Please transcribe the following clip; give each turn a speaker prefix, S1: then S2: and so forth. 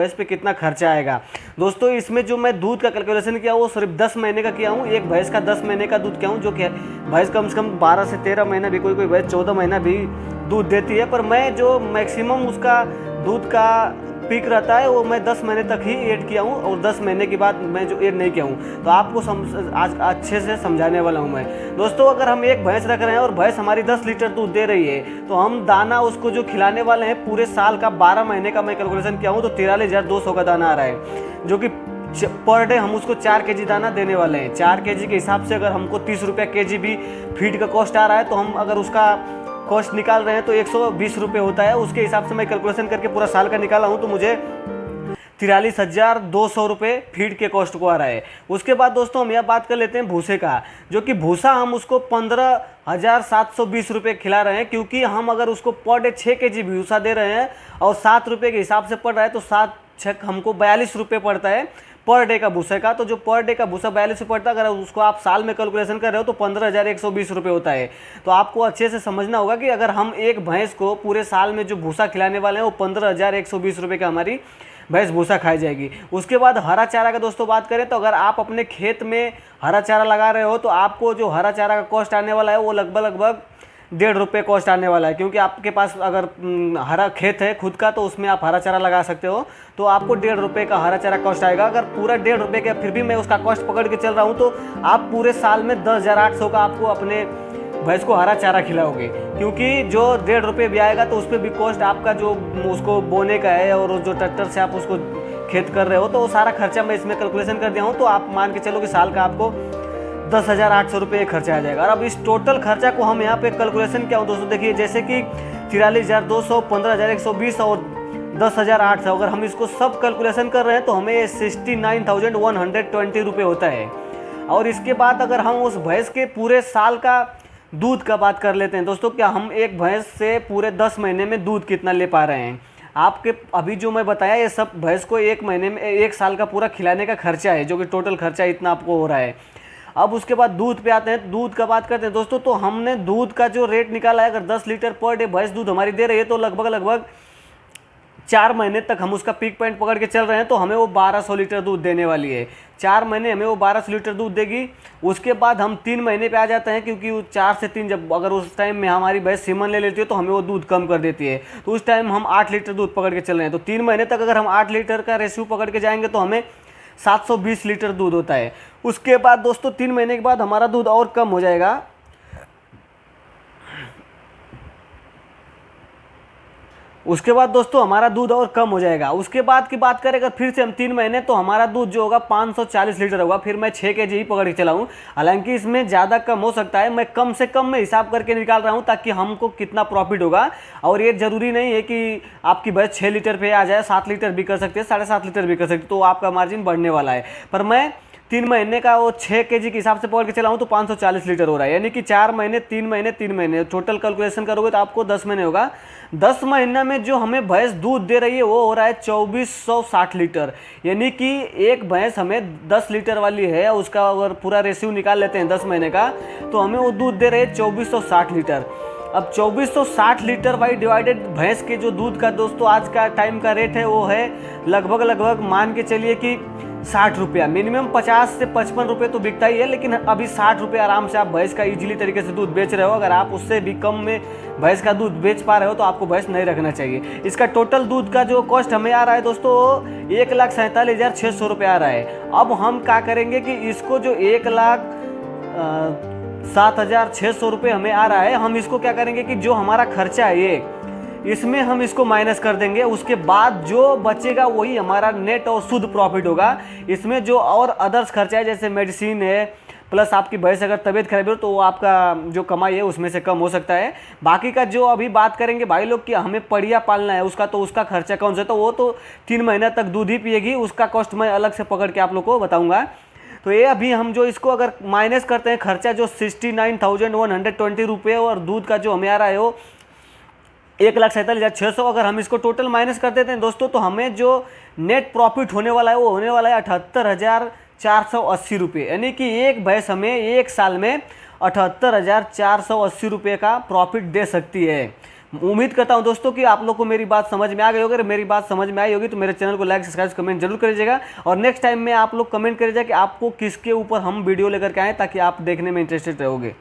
S1: भैंस पे कितना खर्चा आएगा। दोस्तों इसमें जो मैं दूध का कैलकुलेशन किया वो सिर्फ 10 महीने का किया हूँ। एक भैंस का 10 महीने का दूध किया हूँ, जो कि भैंस कम से कम 12 से 13 महीना भी, कोई कोई भैंस 14 महीना भी दूध देती है। पर मैं जो मैक्सिमम उसका दूध का पीक रहता है वो मैं 10 महीने तक ही ऐड किया हूँ, और 10 महीने के बाद मैं जो ऐड नहीं किया हूँ। तो आपको आज अच्छे से समझाने वाला हूँ मैं। दोस्तों अगर हम एक भैंस रख रहे हैं और भैंस हमारी 10 लीटर दूध दे रही है, तो हम दाना उसको जो खिलाने वाले हैं पूरे साल का 12 महीने का मैं कैलकुलेशन किया हूँ, तो 43,200 का दाना आ रहा है, जो कि पर डे हम उसको 4 kg दाना देने वाले हैं। 4 kg के हिसाब से अगर हमको 30 रुपये kg भी फीड का कॉस्ट आ रहा है, तो हम अगर उसका कॉस्ट निकाल रहे हैं तो 120 रुपये होता है। उसके हिसाब से मैं कैलकुलेशन करके पूरा साल का निकाला हूँ, तो मुझे 43,200 रुपये फीड के कॉस्ट को आ रहा है। उसके बाद दोस्तों हम यह बात कर लेते हैं भूसे का, जो कि भूसा हम उसको 15,720 रुपये खिला रहे हैं, क्योंकि हम अगर उसको पर डे 6 kg भूसा दे रहे हैं और 7 रुपये के हिसाब से पड़ रहा है, तो 7 छक हमको 42 रुपये पड़ता है पर डे का भूसे का। तो जो पर डे का भूसा 42 पड़ता है, अगर उसको आप साल में कैलकुलेशन कर रहे हो तो 15,120 रुपये होता है। तो आपको अच्छे से समझना होगा कि अगर हम एक भैंस को पूरे साल में जो भूसा खिलाने वाले हैं वो 15,120 रुपये का हमारी भैंस भूसा खाई जाएगी। उसके बाद हरा चारा का दोस्तों बात करें, तो अगर आप अपने खेत में हरा चारा लगा रहे हो तो आपको जो हरा चारा का कॉस्ट आने वाला है वो लगभग 1.5 रुपये कॉस्ट आने वाला है, क्योंकि आपके पास अगर हरा खेत है खुद का तो उसमें आप हरा चारा लगा सकते हो, तो आपको 1.5 रुपये का हरा चारा कॉस्ट आएगा। अगर पूरा 1.5 रुपये का फिर भी मैं उसका कॉस्ट पकड़ के चल रहा हूँ, तो आप पूरे साल में 10,800 का आपको अपने भैंस को हरा चारा खिलाओगे, क्योंकि जो 1.5 रुपये भी आएगा तो उस पर भी कॉस्ट आपका जो उसको बोने का है और जो ट्रैक्टर से आप उसको खेत कर रहे हो, तो वो सारा खर्चा मैं इसमें कैलकुलेशन कर दिया हूँ। तो आप मान के चलो कि साल का आपको 10,800 रुपये खर्चा आ जाएगा। और अब इस टोटल खर्चा को हम यहाँ पे कैलकुलेशन क्या हो दोस्तों, देखिए जैसे कि 43,200, 15,120 और 10,800, अगर हम इसको सब कैलकुलेशन कर रहे हैं तो हमें 69,120 रुपये होता है। और इसके बाद अगर हम उस भैंस के पूरे साल का दूध का बात कर लेते हैं दोस्तों, क्या हम एक भैंस से पूरे 10 महीने में दूध कितना ले पा रहे हैं। आपके अभी जो मैं बताया ये सब भैंस को एक महीने में 1 साल का पूरा खिलाने का खर्चा है, जो कि टोटल खर्चा इतना आपको हो रहा है। अब उसके बाद दूध पे आते हैं, दूध का बात करते हैं दोस्तों। तो हमने दूध का जो रेट निकाला है, अगर 10 लीटर पर डे भैंस दूध हमारी दे रही है, तो लगभग 4 महीने तक हम उसका पीक पॉइंट पकड़ के चल रहे हैं, तो हमें वो 1200 लीटर दूध देने वाली है। 4 महीने हमें वो 1200 लीटर दूध देगी। उसके बाद हम 3 महीने पे आ जाते हैं, क्योंकि वो 4 से 3 जब अगर उस टाइम में हमारी भैंस सीमन ले लेती है तो हमें वो दूध कम कर देती है, तो उस टाइम हम 8 लीटर दूध पकड़ के चल रहे हैं। तो 3 महीने तक अगर हम 8 लीटर का रेशियो पकड़ के जाएंगे तो हमें 720 लीटर दूध होता है। उसके बाद दोस्तों 3 महीने के बाद हमारा दूध और कम हो जाएगा। उसके बाद दोस्तों हमारा दूध और कम हो जाएगा। उसके बाद की बात करें अगर फिर से हम 3 महीने, तो हमारा दूध जो होगा 540 लीटर होगा। फिर मैं 6 kg ही पकड़ के चला हूँ, हालांकि इसमें ज़्यादा कम हो सकता है। मैं कम से कम में हिसाब करके निकाल रहा हूँ ताकि हमको कितना प्रॉफिट होगा। और ये ज़रूरी नहीं है कि आपकी भैंस 6 लीटर पे आ जाए, 7 लीटर भी कर सकते हैं, 7.5 लीटर भी कर सकते हैं, तो आपका मार्जिन बढ़ने वाला है। पर मैं 3 महीने का वो 6 kg के हिसाब से पकड़ के चला हूँ, तो 540 लीटर हो रहा है। यानी कि 4 महीने 3 महीने 3 महीने टोटल कैलकुलेशन करोगे तो आपको 10 महीने होगा। 10 महीना में जो हमें भैंस दूध दे रही है वो हो रहा है 2460 लीटर। यानी कि एक भैंस हमें 10 लीटर वाली है, उसका अगर पूरा रेशियो निकाल लेते हैं 10 महीने का, तो हमें वो दूध दे रहे हैं 2460 लीटर। अब 2460 लीटर बाई डिवाइडेड भैंस के जो दूध का दोस्तों आज का टाइम का रेट है वो है लगभग मान के चलिए कि 60 रुपया। मिनिमम 50 से 55 रुपये तो बिकता ही है, लेकिन अभी 60 रुपये आराम से आप भैंस का इजीली तरीके से दूध बेच रहे हो। अगर आप उससे भी कम में भैंस का दूध बेच पा रहे हो तो आपको भैंस नहीं रखना चाहिए। इसका टोटल दूध का जो कॉस्ट हमें आ रहा है दोस्तों 1,47,600 रुपये आ रहा है। अब हम क्या करेंगे कि इसको जो 1,07,600 रुपये हमें आ रहा है, हम इसको क्या करेंगे कि जो हमारा खर्चा है ये इसमें हम इसको माइनस कर देंगे। उसके बाद जो बचेगा वही हमारा नेट और शुद्ध प्रॉफिट होगा। इसमें जो और अदर्स खर्चा है जैसे मेडिसिन है, प्लस आपकी भैंस अगर तबीयत खराब हो तो वो आपका जो कमाई है उसमें से कम हो सकता है। बाकी का जो अभी बात करेंगे भाई लोग कि हमें बढ़िया पालना है उसका, तो उसका खर्चा कौन सा, तो वो तो 3 महीना तक दूध ही पिएगी, उसका कॉस्ट मैं अलग से पकड़ के आप लोग को बताऊँगा। तो ये अभी हम जो इसको अगर माइनस करते हैं खर्चा जो 69,120 रुपये और दूध का जो हमें आ रहा है वो 1,47,600, अगर हम इसको टोटल माइनस कर देते हैं दोस्तों तो हमें जो नेट प्रॉफिट होने वाला है वो होने वाला है 78,480 रुपये। यानी कि एक भैंस हमें 1 साल में 78,480 रुपये का प्रॉफिट दे सकती है। उम्मीद करता हूं दोस्तों कि आप लोग को मेरी बात समझ में आ गई होगी। अगर मेरी बात समझ में आई होगी तो मेरे चैनल को लाइक सब्सक्राइब कमेंट जरूर करिएगा, और नेक्स्ट टाइम में आप लोग कमेंट करिएगा कि आपको किसके ऊपर हम वीडियो लेकर के आएँ, ताकि आप देखने में इंटरेस्टेड रहोगे।